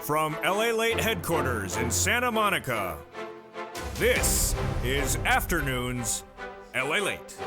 From LALATE headquarters in Santa Monica, this is Afternoons LALATE.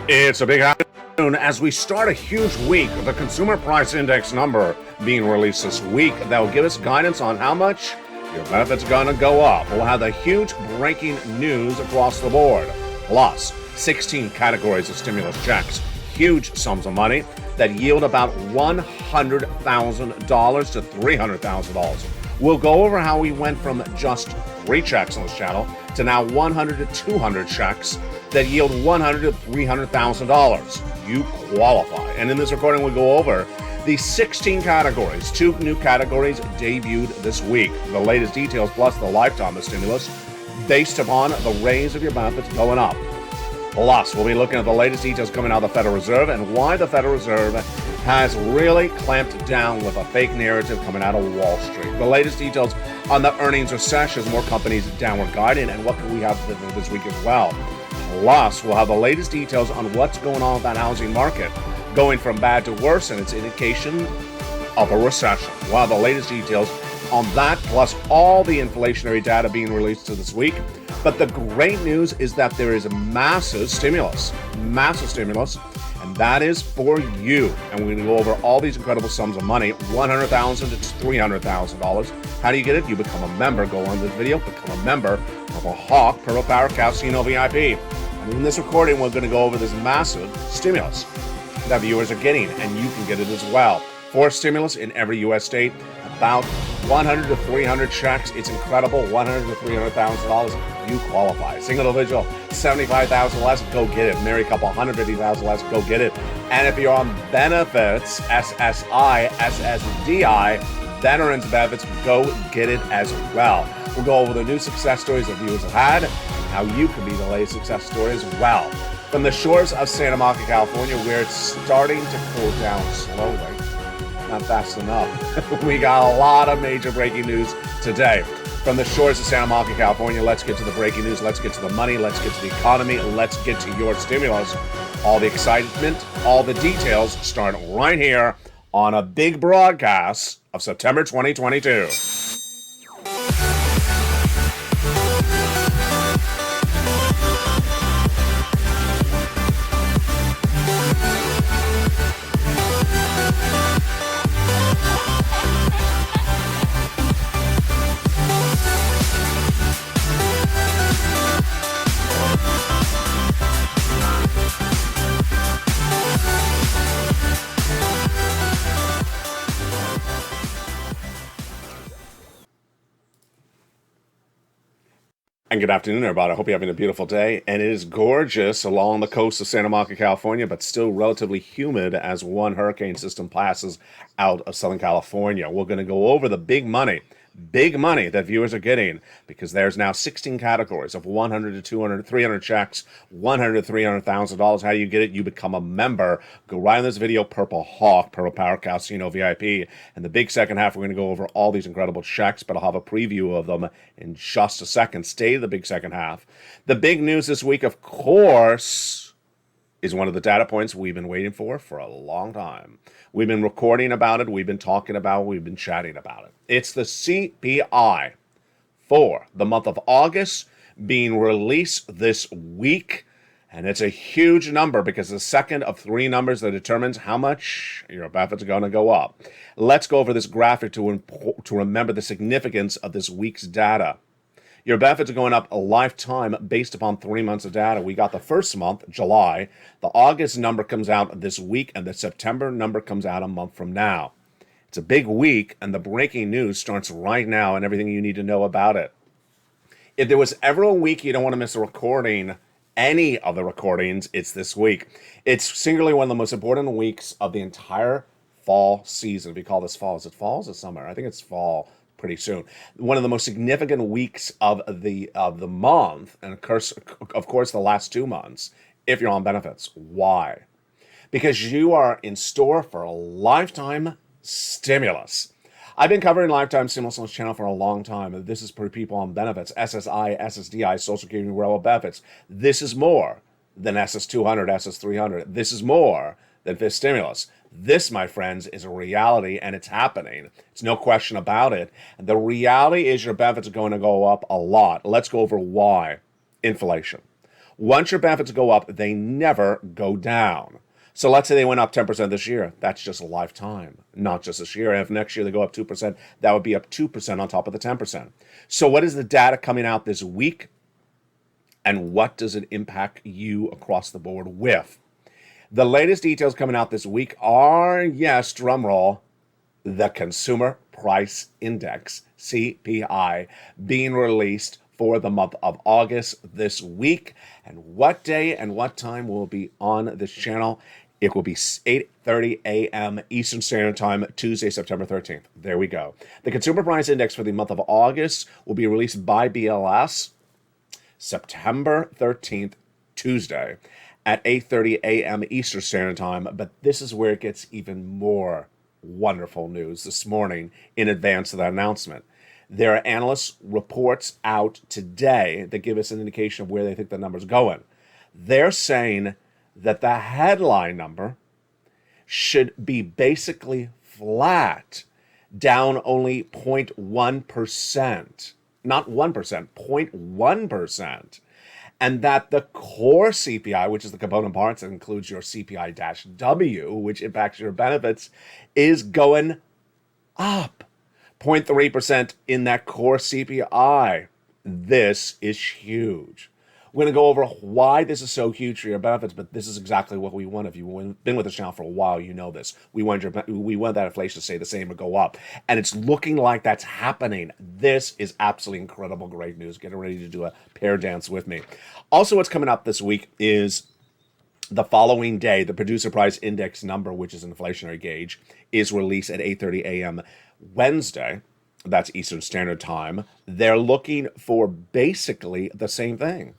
It's a big afternoon as we start a huge week with the Consumer Price Index number being released this week that will give us guidance on how much your benefits are going to go up. We'll have the huge breaking news across the board, plus 16 categories of stimulus checks, huge sums of money that yield about $100,000 to $300,000. We'll go over how we went from just 3 checks on this channel to now 100 to 200 checks that yield $100,000 to $300,000. You qualify. And in this recording, we'll go over the 16 categories. 2 new categories debuted this week. The latest details plus the lifetime of stimulus based upon the raise of your benefits going up. Plus, we'll be looking at the latest details coming out of the Federal Reserve and why the Federal Reserve has really clamped down with a fake narrative coming out of Wall Street. The latest details on the earnings recession, more companies downward guiding, and what can we have this week as well. Plus, we'll have the latest details on what's going on with that housing market, going from bad to worse, and it's an indication of a recession. We'll have the latest details on that, plus all the inflationary data being released this week. But the great news is that there is a massive stimulus, and that is for you. And we're going to go over all these incredible sums of money, $100,000 to $300,000. How do you get it? You become a member. Go on this video, become a member of a Hawk Purple Power Casino VIP. And in this recording, we're going to go over this massive stimulus that viewers are getting, and you can get it as well. 4 stimulus in every U.S. state, about 100 to 300 checks. It's incredible. $100,000 to $300,000. You qualify. Single individual, $75,000 less. Go get it. Married couple, $150,000 less. Go get it. And if you're on benefits, SSI, SSDI, veterans benefits, go get it as well. We'll go over the new success stories that viewers have had, and how you can be the latest success story as well. From the shores of Santa Monica, California, where it's starting to cool down slowly. Not fast enough. We got a lot of major breaking news today. From the shores of Santa Monica, California, let's get to the breaking news. Let's get to the money. Let's get to the economy. Let's get to your stimulus. All the excitement, all the details start right here on a big broadcast of September 2022. And good afternoon, everybody. I hope you're having a beautiful day. And it is gorgeous along the coast of Santa Monica, California, but still relatively humid as one hurricane system passes out of Southern California. We're going to go over the big money that viewers are getting, because there's now 16 categories of 100 to 200, 300 checks, $100 to $300,000. How do you get it? You become a member. Go right in this video, Purple Hawk, Purple Power Casino VIP. And the big second half, we're going to go over all these incredible checks, but I'll have a preview of them in just a second. Stay to the big second half. The big news this week, of course, is one of the data points we've been waiting for a long time. We've been recording about it, we've been talking about it, we've been chatting about it. It's the CPI for the month of August being released this week. And it's a huge number because it's the second of 3 numbers that determines how much your benefits are going to go up. Let's go over this graphic to remember the significance of this week's data. Your benefits are going up a lifetime based upon 3 months of data. We got the first month, July. The August number comes out this week, and the September number comes out a month from now. It's a big week, and the breaking news starts right now and everything you need to know about it. If there was ever a week you don't want to miss a recording, any of the recordings, it's this week. It's singularly one of the most important weeks of the entire fall season. We call this fall. Is it fall? Is it summer? I think it's fall. Pretty soon. One of the most significant weeks of the month, and of course the last 2 months, if you're on benefits. Why? Because you are in store for a lifetime stimulus. I've been covering lifetime stimulus on this channel for a long time. This is for people on benefits, SSI, SSDI, Social Security, Rural benefits. This is more than SS200, SS300. This is more than fifth stimulus. This, my friends, is a reality, and it's happening. It's no question about it. And the reality is your benefits are going to go up a lot. Let's go over why. Inflation. Once your benefits go up, they never go down. So let's say they went up 10% this year. That's just a lifetime, not just this year. And if next year they go up 2%, that would be up 2% on top of the 10%. So what is the data coming out this week? And what does it impact you across the board with? The latest details coming out this week are, yes, drumroll, the Consumer Price Index, CPI, being released for the month of August this week. And what day and what time will be on this channel? It will be 8:30 a.m. Eastern Standard Time, Tuesday, September 13th. There we go. The Consumer Price Index for the month of August will be released by BLS September 13th, Tuesday, at 8:30 a.m. Eastern Standard Time. But this is where it gets even more wonderful news this morning in advance of that announcement. There are analyst reports out today that give us an indication of where they think the number's going. They're saying that the headline number should be basically flat, down only 0.1%. Not 1%, 0.1%. And that the core CPI, which is the component parts that includes your CPI-W, which impacts your benefits, is going up 0.3% in that core CPI. This is huge. We're going to go over why this is so huge for your benefits, but this is exactly what we want. If you've been with this channel for a while, you know this. We want that inflation to stay the same or go up. And it's looking like that's happening. This is absolutely incredible, great news. Get ready to do a pair dance with me. Also, what's coming up this week is the following day, the Producer Price Index number, which is an inflationary gauge, is released at 8:30 a.m. Wednesday. That's Eastern Standard Time. They're looking for basically the same thing.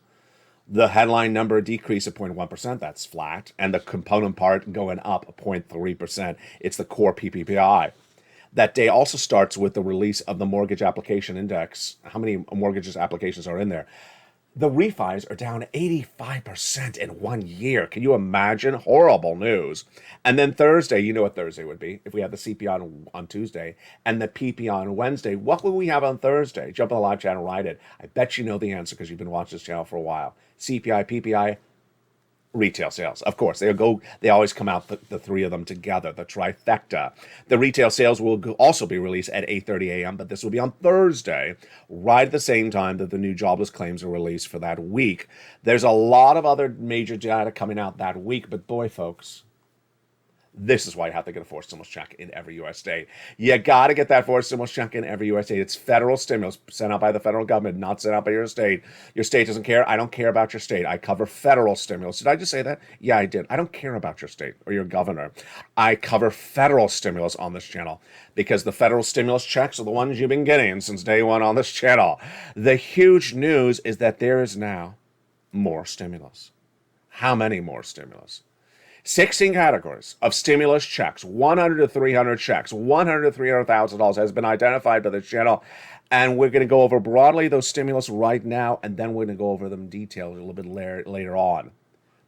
The headline number decrease of 0.1%, that's flat, and the component part going up 0.3%. It's the core PPI. That day also starts with the release of the mortgage application index. How many mortgages applications are in there? The refis are down 85% in 1 year. Can you imagine? Horrible news. And then Thursday, you know what Thursday would be if we had the CPI on Tuesday and the PPI on Wednesday. What will we have on Thursday? Jump on the live channel, write it. I bet you know the answer because you've been watching this channel for a while. CPI, PPI, retail sales. Of course, they always come out, the three of them together, the trifecta. The retail sales will also be released at 8:30 a.m., but this will be on Thursday, right at the same time that the new jobless claims are released for that week. There's a lot of other major data coming out that week, but boy, folks, this is why you have to get a forced stimulus check in every U.S. state. You got to get that forced stimulus check in every U.S. state. It's federal stimulus sent out by the federal government, not sent out by your state. Your state doesn't care. I don't care about your state. I cover federal stimulus. Did I just say that? Yeah, I did. I don't care about your state or your governor. I cover federal stimulus on this channel because the federal stimulus checks are the ones you've been getting since day one on this channel. The huge news is that there is now more stimulus. How many more stimulus? 16 categories of stimulus checks, 100 to 300 checks, $100 to $300,000 has been identified by the channel. And we're going to go over broadly those stimulus right now, and then we're going to go over them in detail a little bit later on.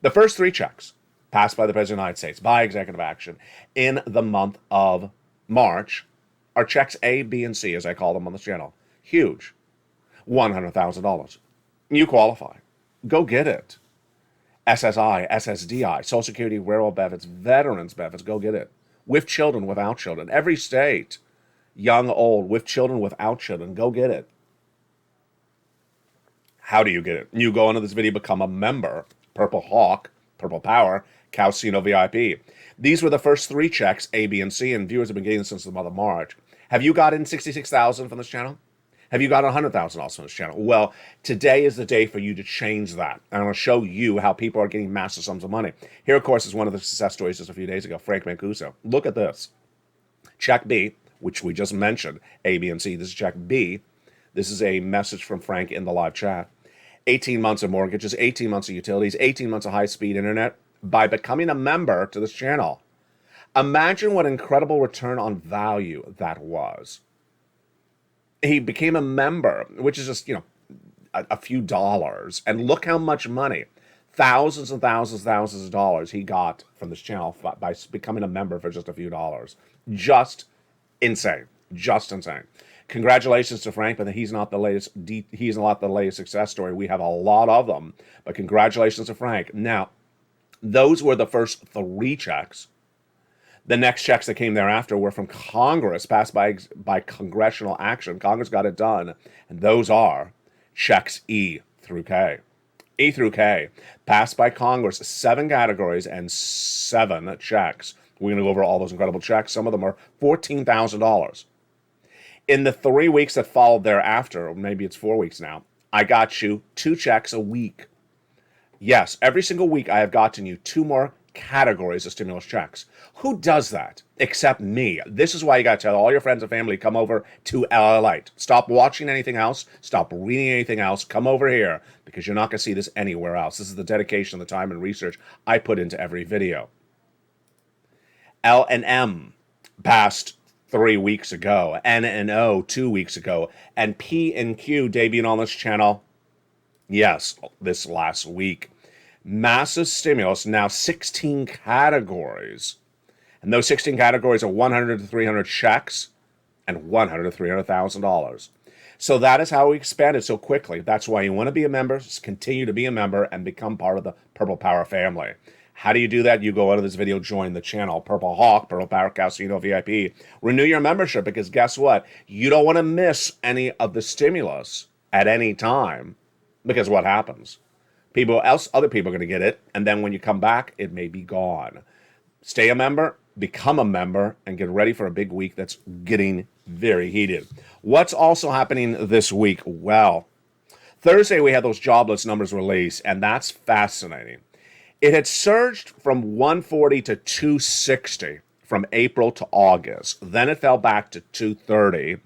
The first three checks passed by the President of the United States by executive action in the month of March are checks A, B, and C, as I call them on this channel. Huge. $100,000. You qualify. Go get it. SSI, SSDI, Social Security, Railroad benefits, Veterans benefits, go get it. With children, without children. Every state, young, old, with children, without children, go get it. How do you get it? You go into this video, become a member. Purple Hawk, Purple Power, Calcino VIP. These were the first three checks, A, B, and C, and viewers have been getting since the month of March. Have you gotten 66,000 from this channel? Have you got 100,000 also on this channel? Well, today is the day for you to change that. And I'm going to show you how people are getting massive sums of money. Here, of course, is one of the success stories just a few days ago, Frank Mancuso. Look at this. Check B, which we just mentioned, A, B, and C. This is check B. This is a message from Frank in the live chat. 18 months of mortgages, 18 months of utilities, 18 months of high-speed internet by becoming a member to this channel. Imagine what incredible return on value that was. He became a member, which is just, a few dollars. And look how much money. thousands and thousands and thousands of dollars he got from this channel by becoming a member for just a few dollars. Just insane. Just insane. Congratulations to Frank, but he's not the latest. He's not the latest success story. We have a lot of them, but congratulations to Frank. Now, those were the first 3 checks. The next checks that came thereafter were from Congress, passed by congressional action. Congress got it done, and those are checks E through K. E through K, passed by Congress, 7 categories and 7 checks. We're going to go over all those incredible checks. Some of them are $14,000. In the 3 weeks that followed thereafter, or maybe it's 4 weeks now, I got you 2 checks a week. Yes, every single week I have gotten you 2 more categories of stimulus checks. Who does that except me? This is why you got to tell all your friends and family, come over to LALATE. Stop watching anything else. Stop reading anything else. Come over here, because you're not going to see this anywhere else. This is the dedication, the time, and research I put into every video. L and M passed 3 weeks ago, N and O 2 weeks ago, and P and Q debuting on this channel, yes, this last week. Massive stimulus, now 16 categories. And those 16 categories are 100 to 300 checks and $100 to $300,000. So that is how we expanded so quickly. That's why you want to be a member, continue to be a member, and become part of the Purple Power family. How do you do that? You go out of this video, join the channel, Purple Hawk, Purple Power Casino VIP. Renew your membership, because guess what? You don't want to miss any of the stimulus at any time, because what happens? Other people are going to get it, and then when you come back, it may be gone. Stay a member, become a member, and get ready for a big week that's getting very heated. What's also happening this week? Well, Thursday we had those jobless numbers released, and that's fascinating. It had surged from 140 to 260 from April to August. Then it fell back to 230.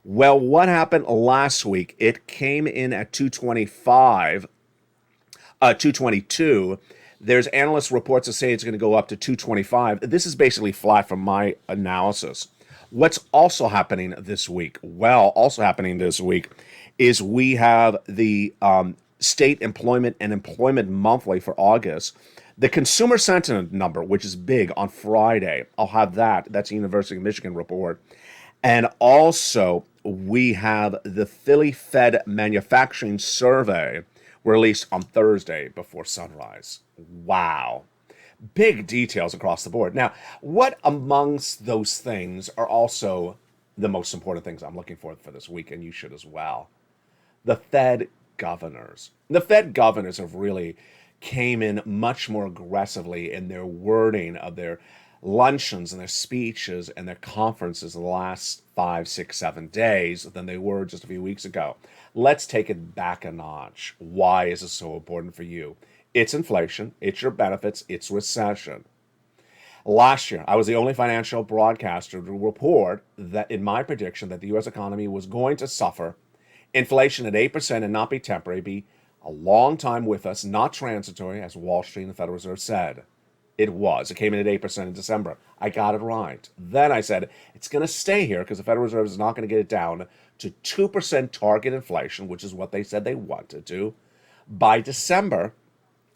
Well, what happened last week? It came in at 222. There's analyst reports that say it's going to go up to 225. This is basically flat from my analysis. What's also happening this week? Well, also happening this week is we have the state employment and employment monthly for August. The consumer sentiment number, which is big, on Friday. I'll have that. That's a University of Michigan report. And also, we have the Philly Fed Manufacturing Survey, released on Thursday before sunrise. Wow. Big details across the board. Now, what amongst those things are also the most important things I'm looking for this week, and you should as well? The Fed governors. The Fed governors have really came in much more aggressively in their wording of their luncheons and their speeches and their conferences in the last 5, 6, 7 days than they were just a few weeks ago. Let's take it back a notch. Why is it so important for you? It's inflation, it's your benefits, it's recession. Last year, I was the only financial broadcaster to report that in my prediction that the U.S. economy was going to suffer inflation at 8% and not be temporary, be a long time with us, not transitory, as Wall Street and the Federal Reserve said. It was. It came in at 8% in December. I got it right. Then I said, it's going to stay here because the Federal Reserve is not going to get it down to 2% target inflation, which is what they said they wanted to. By December,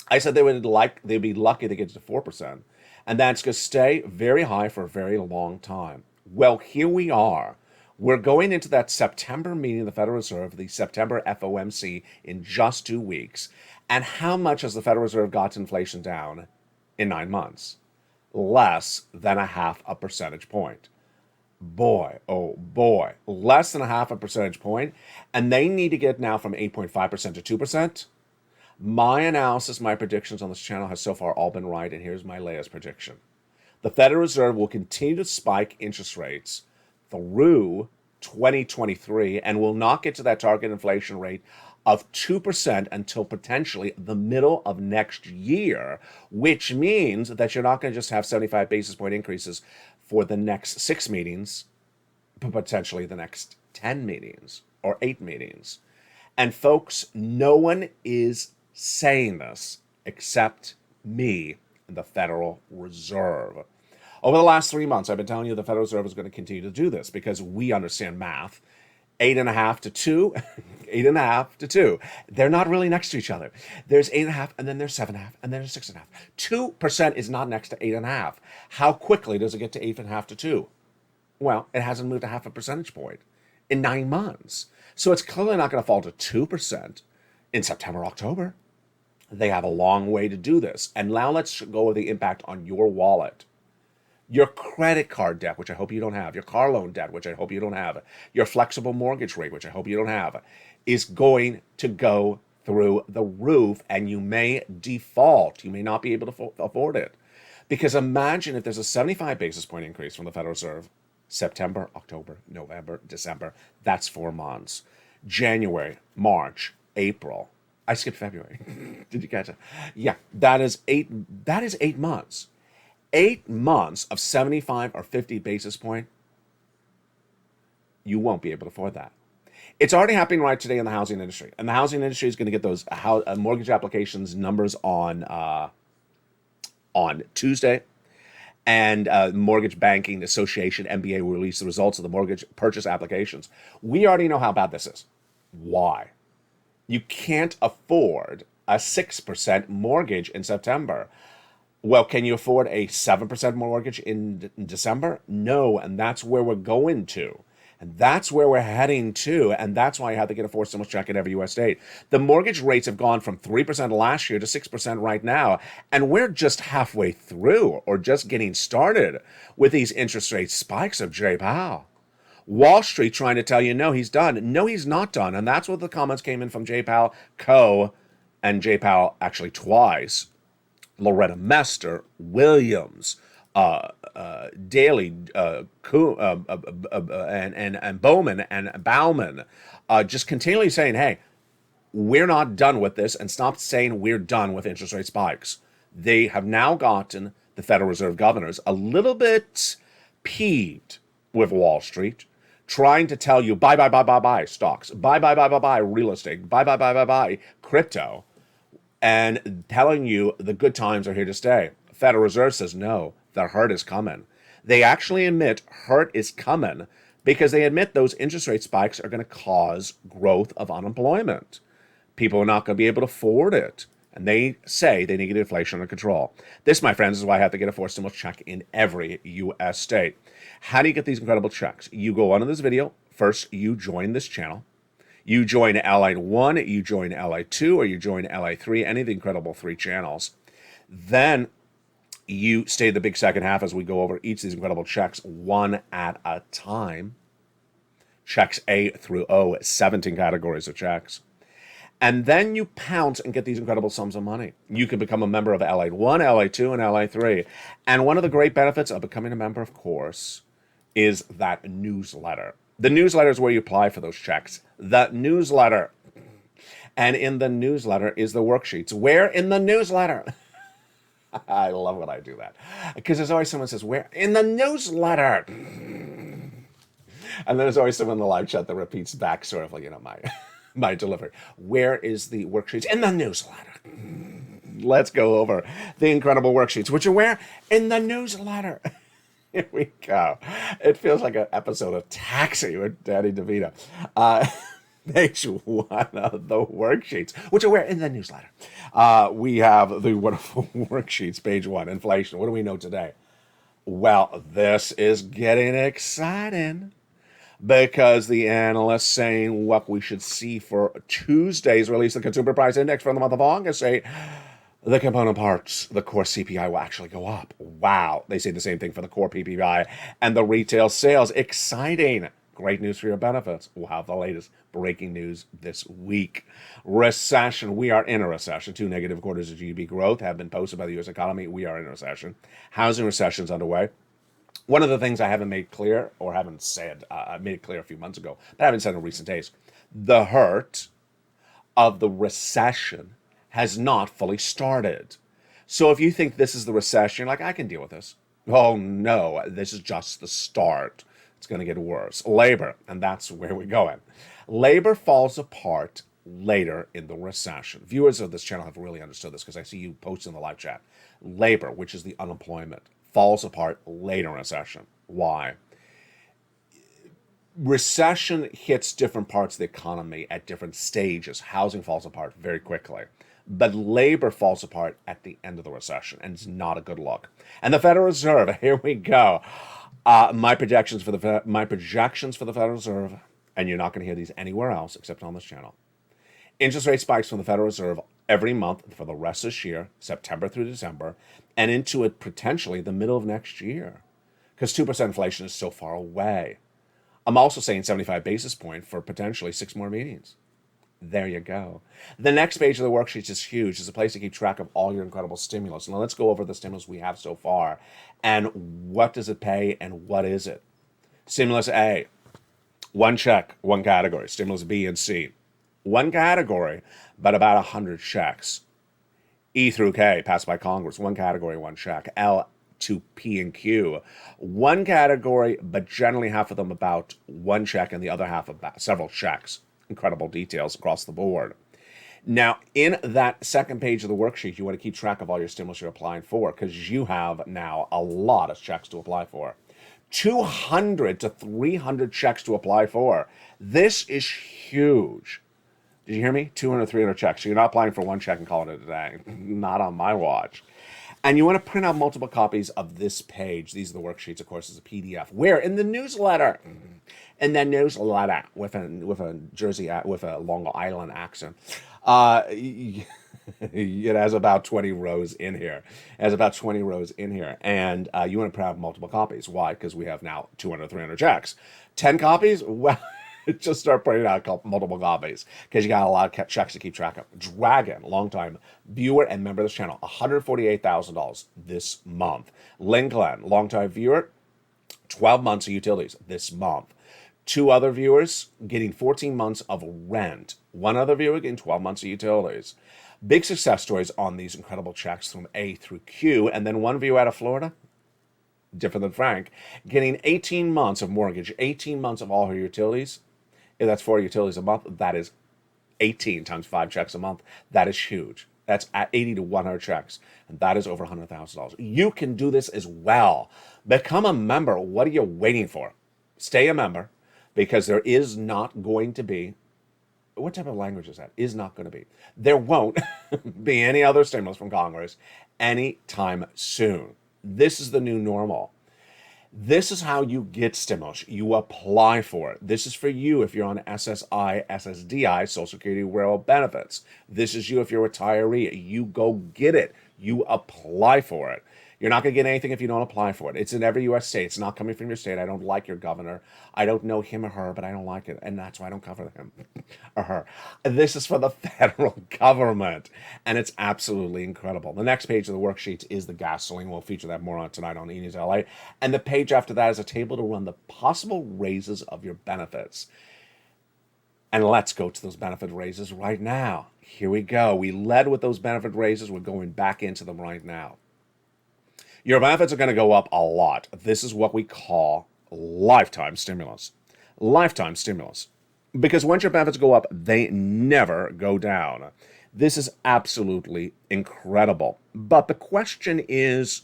I said they'd be lucky to get to 4%. And that's going to stay very high for a very long time. Well, here we are. We're going into that September meeting of the Federal Reserve, the September FOMC, in just 2 weeks. And how much has the Federal Reserve got inflation down in 9 months? Less than a half a percentage point. Boy, oh boy, less than a half a percentage point. And they need to get now from 8.5% to 2%. My analysis, my predictions on this channel has so far all been right, and here's my latest prediction. The Federal Reserve will continue to spike interest rates through 2023 and will not get to that target inflation rate of 2% until potentially the middle of next year, which means that you're not going to just have 75 basis point increases for the next 6 meetings, but potentially the next 10 meetings or 8 meetings. And folks, no one is saying this except me and the Federal Reserve. Over the last 3 months, I've been telling you the Federal Reserve is going to continue to do this because we understand math. 8.5 to 2, 8.5 to 2. They're not really next to each other. There's 8.5, and then there's 7.5, and then there's 6.5. 2% is not next to 8.5. How quickly does it get to 8.5 to 2? Well, it hasn't moved a half a percentage point in 9 months. So it's clearly not going to fall to 2% in September, October. They have a long way to do this. And now let's go with the impact on your wallet. Your credit card debt, which I hope you don't have, your car loan debt, which I hope you don't have, your flexible mortgage rate, which I hope you don't have, is going to go through the roof, and you may default. You may not be able to afford it. Because imagine if there's a 75 basis point increase from the Federal Reserve, September, October, November, December, that's 4 months. January, March, April. I skipped February. Did you catch it? Yeah, that is 8 months. 8 months of 75 or 50 basis point, you won't be able to afford that. It's already happening right today in the housing industry. And the housing industry is going to get those mortgage applications numbers on Tuesday. And Mortgage Banking Association, MBA, will release the results of the mortgage purchase applications. We already know how bad this is. Why? You can't afford a 6% mortgage in September. Well, can you afford a 7% mortgage in December? No, and that's where we're going to. And that's where we're heading to, and that's why you have to get a forced stimulus check in every U.S. state. The mortgage rates have gone from 3% last year to 6% right now, and we're just halfway through or just getting started with these interest rate spikes of Jay Powell. Wall Street trying to tell you, no, he's done. No, he's not done, and that's what the comments came in from Jay Powell, and Jay Powell actually twice. Loretta Mester, Williams, Daly, and Bowman and Bauman, just continually saying, hey, we're not done with this, and stop saying we're done with interest rate spikes. They have now gotten the Federal Reserve governors a little bit peeved with Wall Street, trying to tell you buy stocks, buy real estate, buy crypto, and telling you the good times are here to stay. Federal Reserve says no, the hurt is coming. They actually admit hurt is coming because they admit those interest rate spikes are going to cause growth of unemployment. People are not going to be able to afford it. And they say they need to get inflation under control. This, my friends, is why I have to get a forced stimulus check in every U.S. state. How do you get these incredible checks? You go on to this video. First, you join this channel. You join LALATE 1, you join LALATE 2, or you join LALATE 3, any of the incredible 3 channels. Then you stay the big second half as we go over each of these incredible checks one at a time. Checks A through O, 17 categories of checks. And then you pounce and get these incredible sums of money. You can become a member of LALATE 1, LALATE 2, and LALATE 3. And one of the great benefits of becoming a member, of course, is that newsletter. The newsletter is where you apply for those checks. The newsletter. And in the newsletter is the worksheets. Where in the newsletter? I love when I do that. Because there's always someone who says, where? In the newsletter. And then there's always someone in the live chat that repeats back sort of like, my delivery. Where is the worksheets? In the newsletter. Let's go over the incredible worksheets, which are where? In the newsletter. Here we go. It feels like an episode of Taxi with Danny DeVito. Page 1 of the worksheets, which are where? In the newsletter. We have the wonderful worksheets, page 1, inflation. What do we know today? Well, this is getting exciting because the analysts saying what we should see for Tuesday's release of the Consumer Price Index for the month of August say the component parts, the core CPI will actually go up. Wow. They say the same thing for the core PPI and the retail sales. Exciting. Great news for your benefits. We'll have the latest breaking news this week. Recession. We are in a recession. 2 negative quarters of GDP growth have been posted by the U.S. economy. We are in a recession. Housing recession is underway. One of the things I haven't made clear, or haven't said, I made it clear a few months ago, but I haven't said in recent days, the hurt of the recession has not fully started. So if you think this is the recession, like, I can deal with this. Oh no, this is just the start. It's going to get worse. Labor, and that's where we're going. Labor falls apart later in the recession. Viewers of this channel have really understood this because I see you post in the live chat. Labor, which is the unemployment, falls apart later in a recession. Why? Recession hits different parts of the economy at different stages. Housing falls apart very quickly, but labor falls apart at the end of the recession, and it's not a good look. And the Federal Reserve, here we go. My projections for the Federal Reserve, and you're not going to hear these anywhere else except on this channel. Interest rate spikes from the Federal Reserve every month for the rest of this year, September through December, and into it potentially the middle of next year, because 2% inflation is so far away. I'm also saying 75 basis point for potentially 6 more meetings. There you go. The next page of the worksheet is huge. It's a place to keep track of all your incredible stimulus. Now let's go over the stimulus we have so far and what does it pay and what is it. Stimulus A, one check, one category. Stimulus B and C, one category, but about 100 checks. E through K, passed by Congress, one category, one check. L to P and Q, one category, but generally half of them about one check and the other half about several checks. Incredible details across the board. Now, in that second page of the worksheet, you want to keep track of all your stimulus you're applying for, because you have now a lot of checks to apply for. 200 to 300 checks to apply for. This is huge. Did you hear me? 200, 300 checks. So you're not applying for one check and calling it a day. Not on my watch. And you want to print out multiple copies of this page. These are the worksheets, of course, as a PDF. Where? In the newsletter. In the newsletter with a Long Island accent. It has about 20 rows in here. And you want to print out multiple copies. Why? Because we have now 200, 300 checks. 10 copies? Well, just start printing out multiple copies, because you got a lot of checks to keep track of. Dragon, longtime viewer and member of this channel, $148,000 this month. Lincoln, longtime viewer, 12 months of utilities this month. 2 other viewers getting 14 months of rent. 1 other viewer getting 12 months of utilities. Big success stories on these incredible checks from A through Q. And then 1 viewer out of Florida, different than Frank, getting 18 months of mortgage, 18 months of all her utilities. If that's 4 utilities a month, that is 18 times 5 checks a month. That is huge. That's at 80 to 100 checks. And that is over $100,000. You can do this as well. Become a member. What are you waiting for? Stay a member, because there is not going to be, what type of language is that? Is not going to be. There won't be any other stimulus from Congress anytime soon. This is the new normal. This is how you get stimulus. You apply for it. This is for you if you're on SSI, SSDI, Social Security Rural Benefits. This is you if you're a retiree. You go get it. You apply for it. You're not going to get anything if you don't apply for it. It's in every U.S. state. It's not coming from your state. I don't like your governor. I don't know him or her, but I don't like it. And that's why I don't cover him or her. This is for the federal government. And it's absolutely incredible. The next page of the worksheet is the gasoline. We'll feature that more on tonight on E! News LA. And the page after that is a table to run the possible raises of your benefits. And let's go to those benefit raises right now. Here we go. We led with those benefit raises. We're going back into them right now. Your benefits are going to go up a lot. This is what we call lifetime stimulus. Lifetime stimulus. Because once your benefits go up, they never go down. This is absolutely incredible. But the question is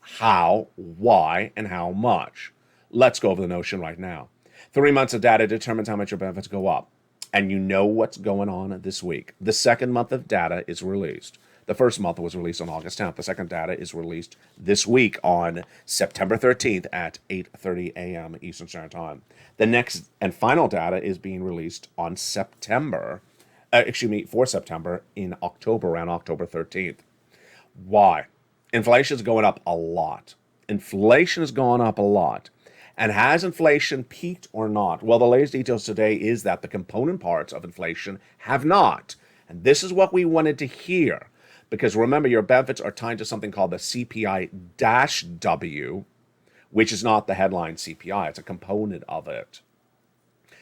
how, why, and how much. Let's go over the notion right now. 3 months of data determines how much your benefits go up. And you know what's going on this week. The second month of data is released. The first month was released on August 10th. The second data is released this week on September 13th at 8:30 a.m. Eastern Standard Time. The next and final data is being released on for September in October, around October 13th. Why? Inflation is going up a lot. Inflation is going up a lot. And has inflation peaked or not? Well, the latest details today is that the component parts of inflation have not. And this is what we wanted to hear. Because remember, your benefits are tied to something called the CPI-W, which is not the headline CPI. It's a component of it.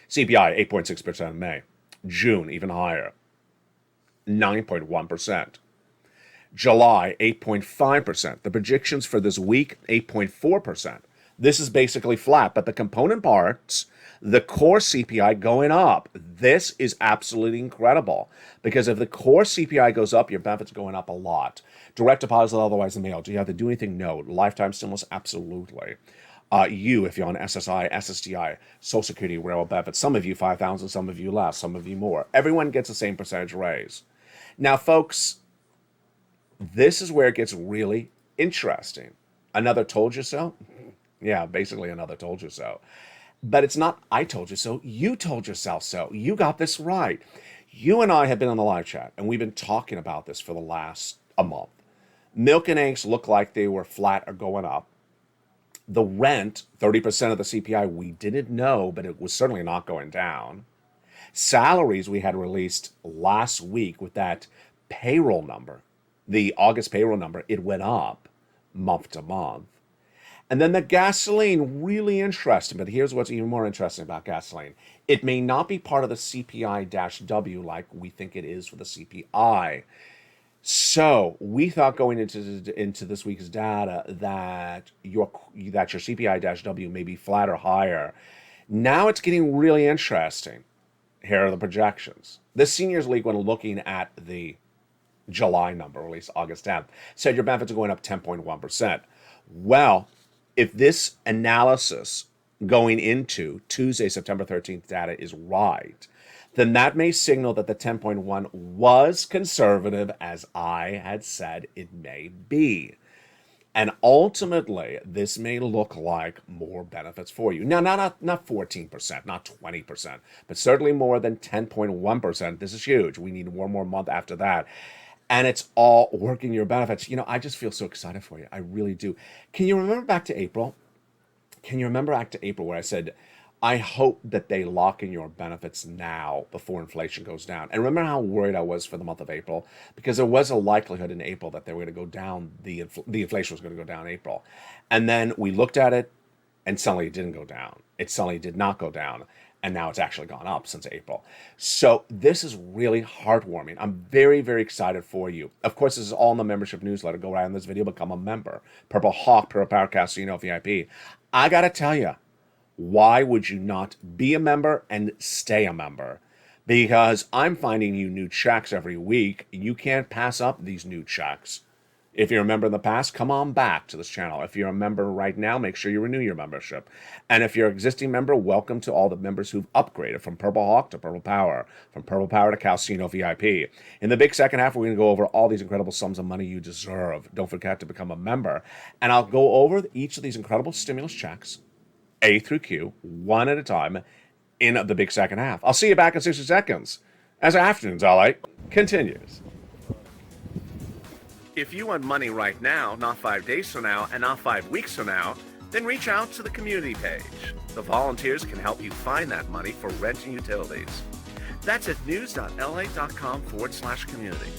CPI, 8.6% in May. June, even higher, 9.1%. July, 8.5%. The projections for this week, 8.4%. This is basically flat, but the component parts, the core CPI going up. This is absolutely incredible, because if the core CPI goes up, your benefits are going up a lot. Direct deposit, otherwise the mail. Do you have to do anything? No. Lifetime stimulus? Absolutely. You, if you're on SSI, SSDI, Social Security, Railroad benefits, some of you 5,000, some of you less, some of you more. Everyone gets the same percentage raise. Now, folks, this is where it gets really interesting. Another told you so? Yeah, basically another told you so. But it's not I told you so, you told yourself so. You got this right. You and I have been on the live chat, and we've been talking about this for the last a month. Milk and eggs look like they were flat or going up. The rent, 30% of the CPI, we didn't know, but it was certainly not going down. Salaries we had released last week with that payroll number, the August payroll number, it went up month to month. And then the gasoline, really interesting, but here's what's even more interesting about gasoline. It may not be part of the CPI-W like we think it is for the CPI. So we thought going into this week's data that your CPI-W may be flat or higher. Now it's getting really interesting. Here are the projections. The Seniors League, when looking at the July number, released August 10th, said your benefits are going up 10.1%. Well, if this analysis going into Tuesday, September 13th data is right, then that may signal that the 10.1 was conservative, as I had said it may be. And ultimately, this may look like more benefits for you. Now, not 14%, not 20%, but certainly more than 10.1%. This is huge. We need one more month after that. And it's all working your benefits. You know, I just feel so excited for you. I really do. Can you remember back to April? Where I said, I hope that they lock in your benefits now before inflation goes down. And remember how worried I was for the month of April? Because there was a likelihood in April that they were going to go down, the inflation was going to go down in April. And then we looked at it, and suddenly it didn't go down. It suddenly did not go down. And now it's actually gone up since April. So this is really heartwarming. I'm very, very excited for you. Of course, this is all in the membership newsletter. Go right on this video, become a member. Purple Hawk, Purple Powercast, so you know VIP. I got to tell you, why would you not be a member and stay a member? Because I'm finding you new checks every week. You can't pass up these new checks. If you're a member in the past, come on back to this channel. If you're a member right now, make sure you renew your membership. And if you're an existing member, welcome to all the members who've upgraded from Purple Hawk to Purple Power, from Purple Power to Calcino VIP. In the big second half, we're going to go over all these incredible sums of money you deserve. Don't forget to become a member. And I'll go over each of these incredible stimulus checks, A through Q, one at a time, in the big second half. I'll see you back in 60 seconds as Afternoons LA continues. If you want money right now, not 5 days from now, and not 5 weeks from now, then reach out to the community page. The volunteers can help you find that money for rent and utilities. That's at news.la.com/community.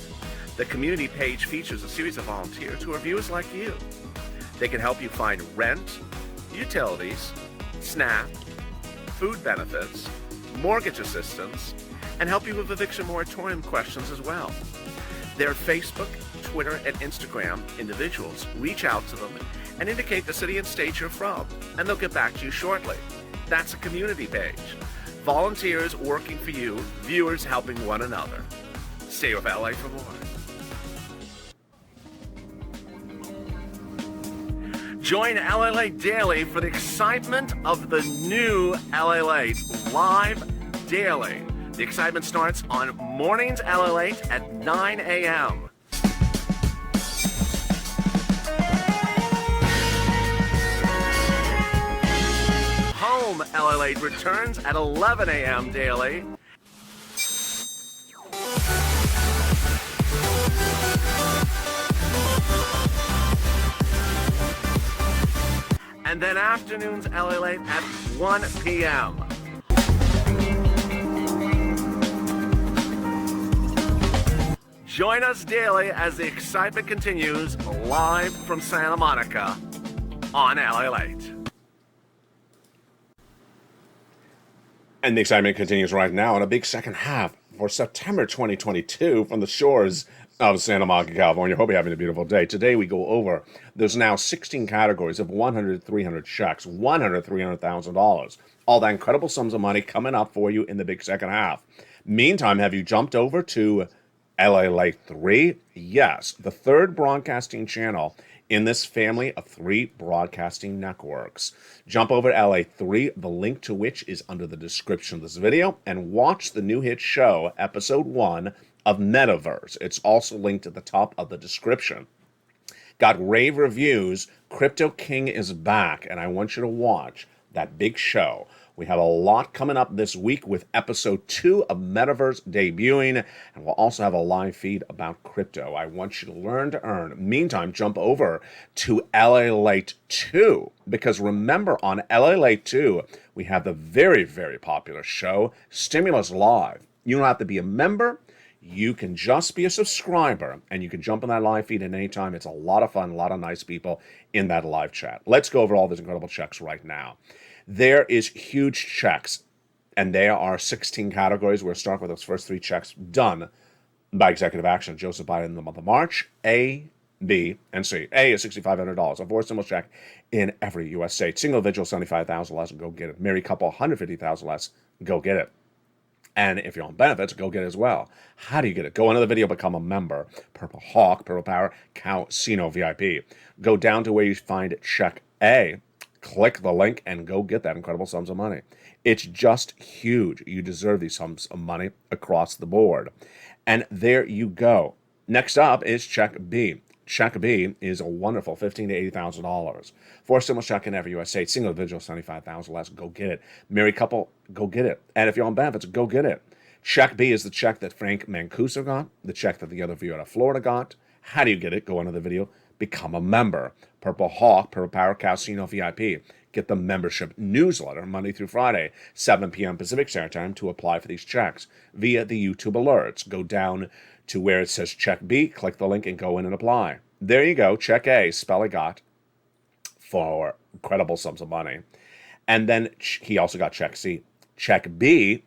The community page features a series of volunteers who are viewers like you. They can help you find rent, utilities, SNAP, food benefits, mortgage assistance, and help you with eviction moratorium questions as well. Their Facebook, Twitter, and Instagram individuals reach out to them and indicate the city and state you're from, and they'll get back to you shortly. That's a community page. Volunteers working for you, viewers helping one another. Stay with LA for more. Join LALATE Daily for the excitement of the new LALATE live daily. The excitement starts on mornings LALATE at 9 a.m. Home LALATE returns at 11 a.m. daily. And then afternoons LALATE at 1 p.m. Join us daily as the excitement continues live from Santa Monica on LALATE. And the excitement continues right now in a big second half for September 2022 from the shores of Santa Monica, California. Hope you're having a beautiful day. Today we go over, there's now 16 categories of 100 to 300 checks, $300,000. All that incredible sums of money coming up for you in the big second half. Meantime, have you jumped over to LALATE 3? Yes, the third broadcasting channel in this family of 3 broadcasting networks. Jump over to LA3, the link to which is under the description of this video, and watch the new hit show, episode 1 of Metaverse. It's also linked at the top of the description. Got rave reviews. Crypto King is back, and I want you to watch that big show. We have a lot coming up this week with episode 2 of Metaverse debuting, and we'll also have a live feed about crypto. I want you to learn to earn. Meantime, jump over to LALATE 2, because remember, on LALATE 2, we have the very, very popular show, Stimulus Live. You don't have to be a member. You can just be a subscriber, and you can jump on that live feed at any time. It's a lot of fun, a lot of nice people in that live chat. Let's go over all these incredible checks right now. There is huge checks, and there are 16 categories. We're starting with those first 3 checks done by executive action. Joseph Biden in the month of March. A, B, and C. A is $6,500. A forced stimulus check in every U.S. state. Single individual, $75,000 less, go get it. Married couple, $150,000 less, go get it. And if you're on benefits, go get it as well. How do you get it? Go into the video, become a member. Purple Hawk, Purple Power, Casino VIP. Go down to where you find check A, click the link, and go get that incredible sums of money. It's just huge. You deserve these sums of money across the board. And there you go. Next up is check B. Check B is a wonderful $15,000 to $80,000. Forced stimulus check in every U.S. state. Single individual, $75,000 less. Go get it. Married couple, go get it. And if you're on benefits, go get it. Check B is the check that Frank Mancuso got, the check that the other viewer out of Florida got. How do you get it? Go into the video, become a member. Purple Hawk, Purple Power, Casino VIP. Get the membership newsletter Monday through Friday, 7 p.m. Pacific Standard Time to apply for these checks via the YouTube alerts. Go down to where it says check B, click the link, and go in and apply. There you go. Check A, Spelly got for incredible sums of money. And then he also got check C. Check B,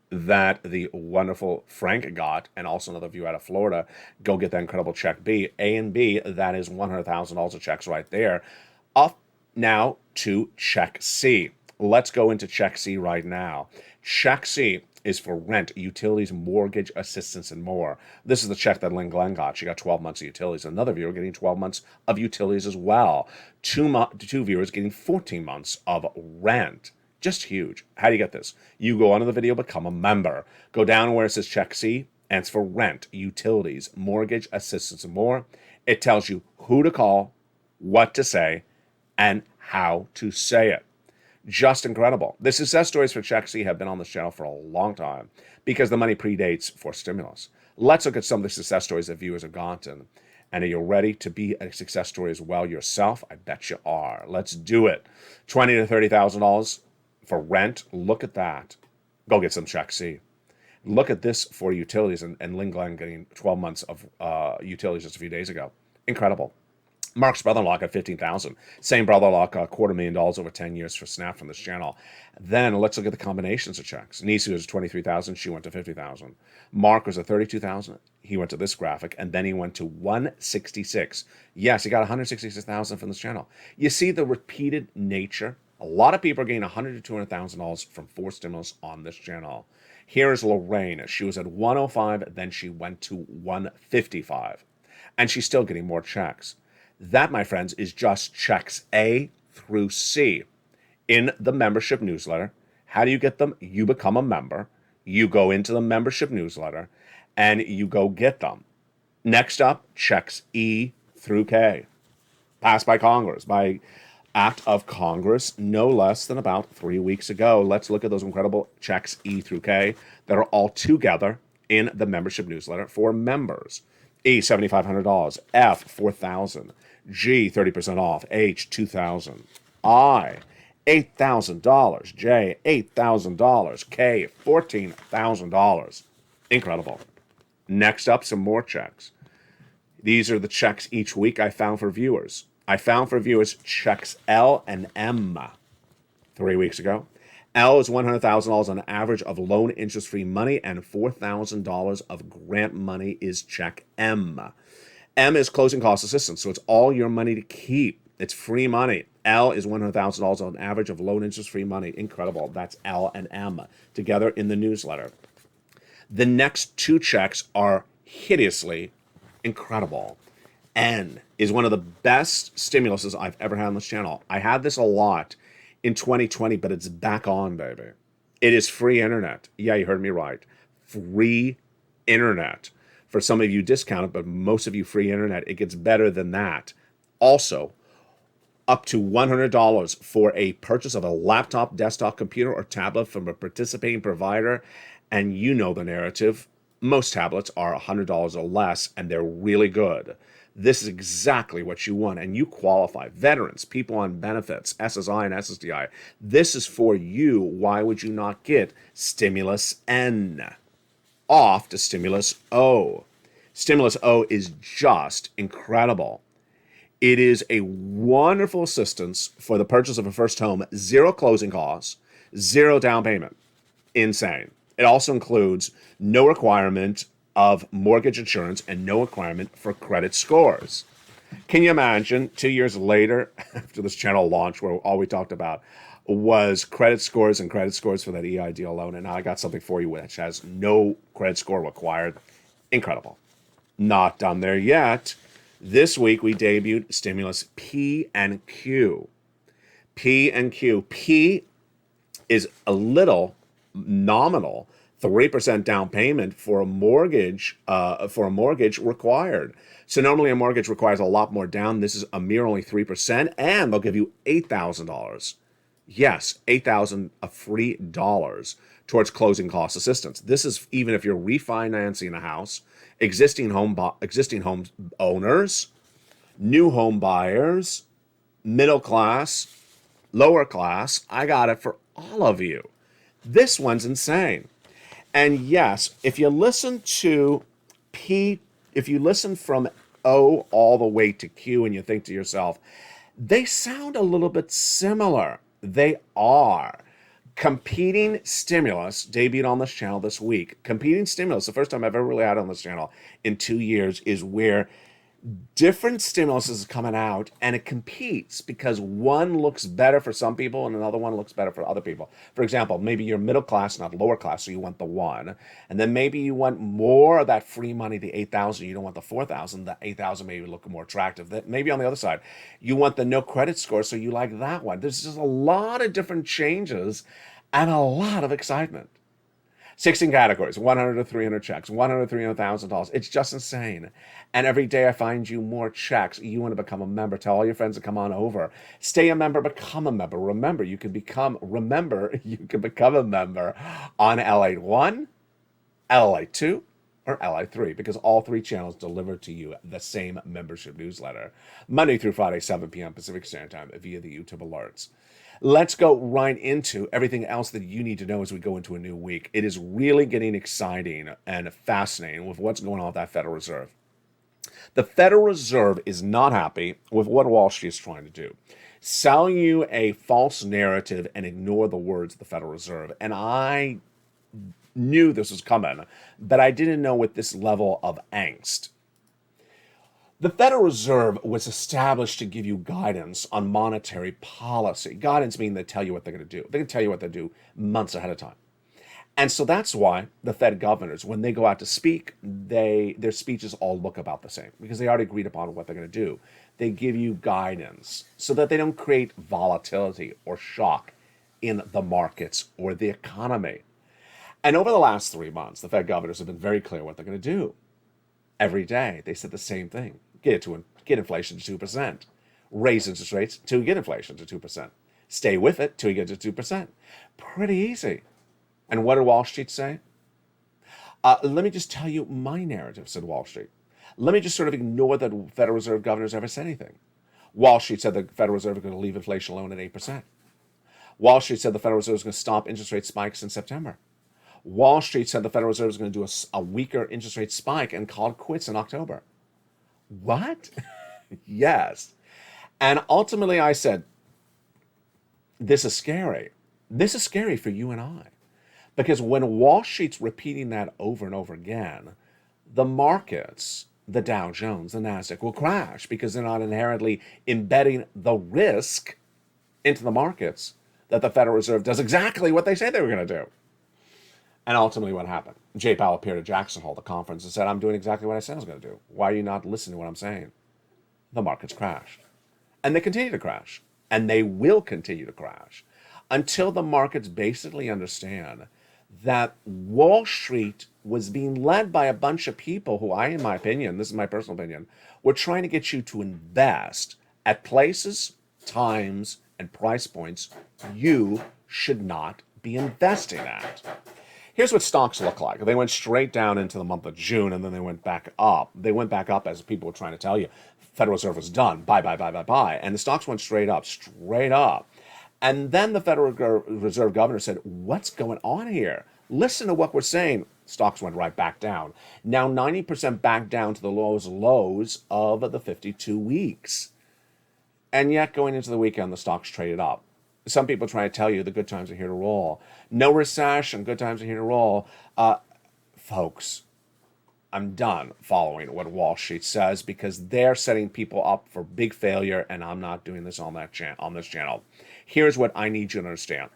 that the wonderful Frank got, and also another viewer out of Florida. Go get that incredible check B. A and B, that is $100,000 of checks right there. Up now to check C. Let's go into check C right now. Check C is for rent, utilities, mortgage assistance, and more. This is the check that Lynn Glenn got. She got 12 months of utilities. Another viewer getting 12 months of utilities as well. Two viewers getting 14 months of rent. Just huge. How do you get this? You go onto the video, become a member. Go down where it says check C, and it's for rent, utilities, mortgage assistance, and more. It tells you who to call, what to say, and how to say it. Just incredible. The success stories for Check C have been on this channel for a long time because the money predates for stimulus. Let's look at some of the success stories that viewers have gotten. And are you ready to be a success story as well yourself? I bet you are. Let's do it. $20,000 to $30,000 for rent. Look at that. Go get some Check C. Look at this for utilities, and Lynn Glenn getting 12 months of utilities just a few days ago. Incredible. Mark's brother-in-law got $15,000. Same brother-in-law got $250,000 over 10 years for Snap from this channel. Then let's look at the combinations of checks. Nisi was $23,000. She went to $50,000. Mark was at $32,000. He went to this graphic, and then he went to $166,000. Yes, he got $166,000 from this channel. You see the repeated nature. A lot of people are getting $100,000 to $200,000 from forced stimulus on this channel. Here is Lorraine. She was at $105,000, then she went to $155,000, and she's still getting more checks. That, my friends, is just checks A through C in the membership newsletter. How do you get them? You become a member. You go into the membership newsletter, and you go get them. Next up, checks E through K. Passed by Congress, by act of Congress, no less than about 3 weeks ago. Let's look at those incredible checks E through K that are all together in the membership newsletter for members. E, $7,500. F, $4,000. G, 30% off. H, $2,000. I, $8,000. J, $8,000. K, $14,000. Incredible. Next up, some more checks. These are the checks each week I found for viewers. I found for viewers checks L and M 3 weeks ago. L is $100,000 on average of loan interest-free money, and $4,000 of grant money is check M. M is closing cost assistance, so it's all your money to keep. It's free money. L is $100,000 on average of loan interest-free money. Incredible. That's L and M together in the newsletter. The next 2 checks are hideously incredible. N. is one of the best stimuluses I've ever had on this channel. I had this a lot in 2020, but it's back on, baby. It is free internet. Yeah, you heard me right. Free internet. For some of you discounted, but most of you free internet. It gets better than that. Also, up to $100 for a purchase of a laptop, desktop computer, or tablet from a participating provider. And you know the narrative. Most tablets are $100 or less, and they're really good. This is exactly what you want, and you qualify. Veterans, people on benefits, SSI and SSDI. This is for you. Why would you not get Stimulus N off to Stimulus O? Stimulus O is just incredible. It is a wonderful assistance for the purchase of a first home, zero closing costs, zero down payment. Insane. It also includes no requirement of mortgage insurance and no requirement for credit scores. Can you imagine 2 years later, after this channel launched, where all we talked about was credit scores and credit scores for that EIDL loan, and now I got something for you which has no credit score required. Incredible. Not done there yet. This week we debuted Stimulus P and Q. P and Q. P is a little nominal 3% down payment for a mortgage required. So normally a mortgage requires a lot more down. This is a mere only 3%, and they'll give you $8,000. Yes, $8,000 of free dollars towards closing cost assistance. This is even if you're refinancing a house, existing home owners, new home buyers, middle class, lower class. I got it for all of you. This one's insane. And yes, if you listen to P, if you listen from O all the way to Q and you think to yourself, they sound a little bit similar. They are. Competing stimulus debuted on this channel this week. Competing stimulus, the first time I've ever really had on this channel in 2 years, is where different stimulus is coming out and it competes because one looks better for some people and another one looks better for other people. For example, maybe you're middle class, not lower class, so you want the one. And then maybe you want more of that free money, the $8,000. You don't want the $4,000. The $8,000 maybe look more attractive. That maybe on the other side, you want the no credit score, so you like that one. There's just a lot of different changes and a lot of excitement. 16 categories, 100 to 300 checks, 100 to $300,000. It's just insane. And every day I find you more checks. You want to become a member. Tell all your friends to come on over. Stay a member, become a member. Remember, you can become a member on LA1, LA2, or LA3, because all three channels deliver to you the same membership newsletter, Monday through Friday, 7 p.m. Pacific Standard Time via the YouTube alerts. Let's go right into everything else that you need to know as we go into a new week. It is really getting exciting and fascinating with what's going on with that Federal Reserve. The Federal Reserve is not happy with what Wall Street is trying to do. Sell you a false narrative and ignore the words of the Federal Reserve. And I knew this was coming, but I didn't know with this level of angst. The Federal Reserve was established to give you guidance on monetary policy. Guidance meaning they tell you what they're going to do. They can tell you what they do months ahead of time. And so that's why the Fed governors, when they go out to speak, their speeches all look about the same because they already agreed upon what they're going to do. They give you guidance so that they don't create volatility or shock in the markets or the economy. And over the last 3 months, the Fed governors have been very clear what they're going to do. Every day, they said the same thing. Get inflation to 2%. Raise interest rates to get inflation to 2%. Stay with it till you get to 2%. Pretty easy. And what did Wall Street say? Let me just tell you my narrative, said Wall Street. Let me just sort of ignore that the Federal Reserve governors ever said anything. Wall Street said the Federal Reserve is going to leave inflation alone at 8%. Wall Street said the Federal Reserve is going to stop interest rate spikes in September. Wall Street said the Federal Reserve is going to do a weaker interest rate spike and call it quits in October. What? Yes. And ultimately I said, this is scary. This is scary for you and I. Because when Wall Street's repeating that over and over again, the markets, the Dow Jones, the NASDAQ will crash because they're not inherently embedding the risk into the markets that the Federal Reserve does exactly what they say they were going to do. And ultimately what happened? Jay Powell appeared at Jackson Hole, the conference, and said, I'm doing exactly what I said I was going to do. Why are you not listening to what I'm saying? the markets crashed. And they continue to crash. And they will continue to crash until the markets basically understand that Wall Street was being led by a bunch of people who in my opinion, this is my personal opinion, were trying to get you to invest at places, times, and price points you should not be investing at. Here's what stocks look like. They went straight down into the month of June, and then they went back up. They went back up as people were trying to tell you. Federal Reserve was done. Buy, buy, buy, buy, buy. And the stocks went straight up, straight up. And then the Federal Reserve governor said, what's going on here? Listen to what we're saying. Stocks went right back down. Now 90% back down to the lows of the 52 weeks. And yet going into the weekend, the stocks traded up. Some people try to tell you the good times are here to roll. No recession, good times are here to roll. Folks, I'm done following what Wall Street says because they're setting people up for big failure, and I'm not doing this on this channel. Here's what I need you to understand.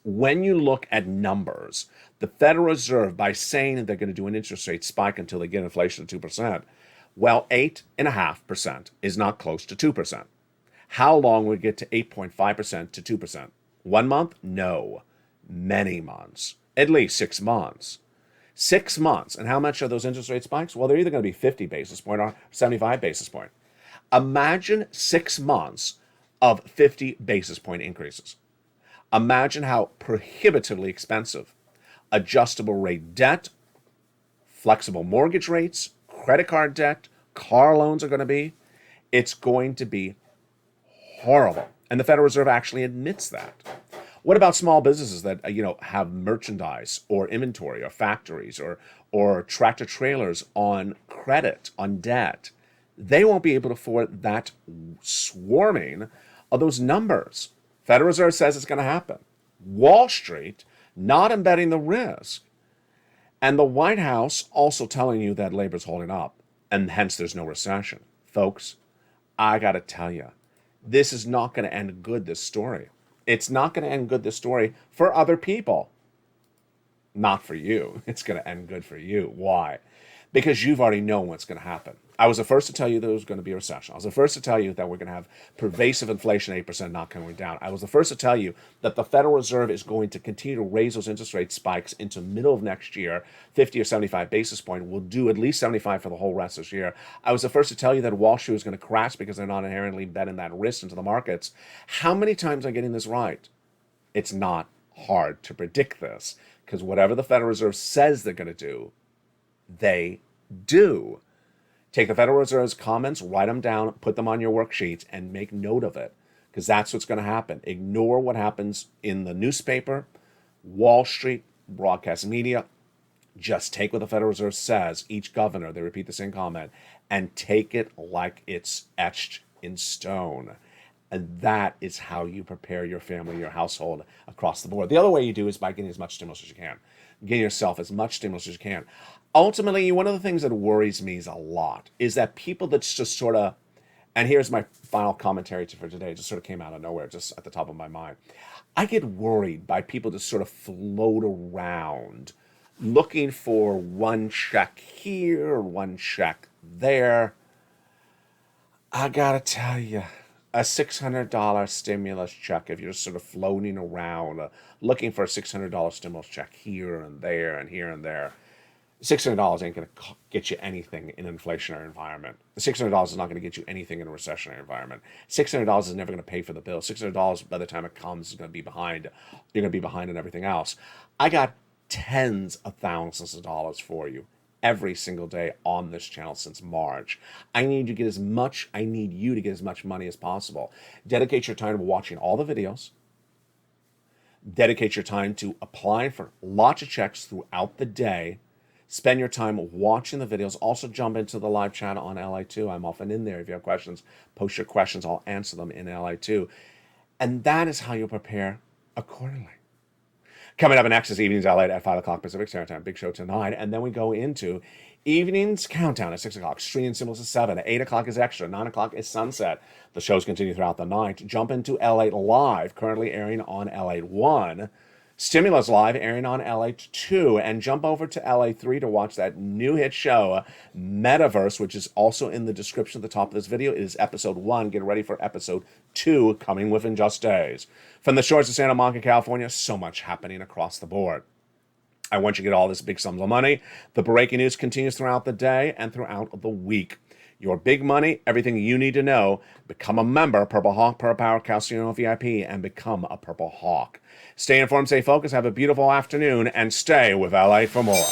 When you look at numbers, the Federal Reserve, by saying that they're going to do an interest rate spike until they get inflation to 2%, well, 8.5% is not close to 2%. How long would it get to 8.5% to 2%? 1 month? No. Many months. At least 6 months. 6 months. And how much are those interest rate spikes? Well, they're either going to be 50 basis point or 75 basis point. Imagine 6 months of 50 basis point increases. Imagine how prohibitively expensive adjustable rate debt, flexible mortgage rates, credit card debt, car loans are going to be. It's going to be horrible. And the Federal Reserve actually admits that. What about small businesses that have merchandise or inventory or factories or tractor trailers on credit, on debt? They won't be able to afford that swarming of those numbers. Federal Reserve says it's going to happen. Wall Street not embedding the risk. And the White House also telling you that labor's holding up and hence there's no recession. Folks, I got to tell you, this is not going to end good, this story. It's not going to end good, this story, for other people. Not for you. It's going to end good for you. Why? Because you've already known what's going to happen. I was the first to tell you there was going to be a recession. I was the first to tell you that we're going to have pervasive inflation, 8% not coming down. I was the first to tell you that the Federal Reserve is going to continue to raise those interest rate spikes into middle of next year, 50 or 75 basis point. We'll do at least 75 for the whole rest of this year. I was the first to tell you that Wall Street was going to crash because they're not inherently betting that risk into the markets. How many times am I getting this right? It's not hard to predict this because whatever the Federal Reserve says they're going to do, they do. Take the Federal Reserve's comments, write them down, put them on your worksheets, and make note of it, because that's what's going to happen. Ignore what happens in the newspaper, Wall Street, broadcast media. Just take what the Federal Reserve says, each governor, they repeat the same comment, and take it like it's etched in stone. And that is how you prepare your family, your household across the board. The other way you do is by getting as much stimulus as you can. Get yourself as much stimulus as you can. Ultimately, one of the things that worries me a lot is that people that just sort of, and here's my final commentary for today, just sort of came out of nowhere, just at the top of my mind. I get worried by people that sort of float around looking for one check here, one check there. I gotta tell you, a $600 stimulus check, if you're just sort of floating around looking for a $600 stimulus check here and there and here and there, $600 ain't going to get you anything in an inflationary environment. $600 is not going to get you anything in a recessionary environment. $600 is never going to pay for the bill. $600 by the time it comes is going to be behind. You're going to be behind in everything else. I got tens of thousands of dollars for you every single day on this channel since March. I need you to get as much money as possible. Dedicate your time to watching all the videos. Dedicate your time to applying for lots of checks throughout the day. Spend your time watching the videos. Also jump into the live chat on LA2. I'm often in there. If you have questions, post your questions. I'll answer them in LA2. And that is how you prepare accordingly. Coming up next is Evenings LA at 5 o'clock Pacific Standard Time. Big show tonight. And then we go into Evenings Countdown at 6 o'clock. Streaming Symbols at 7. At 8 o'clock is Extra. 9 o'clock is Sunset. The shows continue throughout the night. Jump into LA Live, currently airing on LA1. Stimulus Live airing on LA2, and jump over to LA3 to watch that new hit show, Metaverse, which is also in the description at the top of this video. It is episode 1. Get ready for episode 2 coming within just days. From the shores of Santa Monica, California, so much happening across the board. I want you to get all this big sums of money. The breaking news continues throughout the day and throughout the week. Your big money, everything you need to know. Become a member, Purple Hawk, Purple Power, Casino VIP, and become a Purple Hawk. Stay informed, stay focused, have a beautiful afternoon, and stay with LA for more.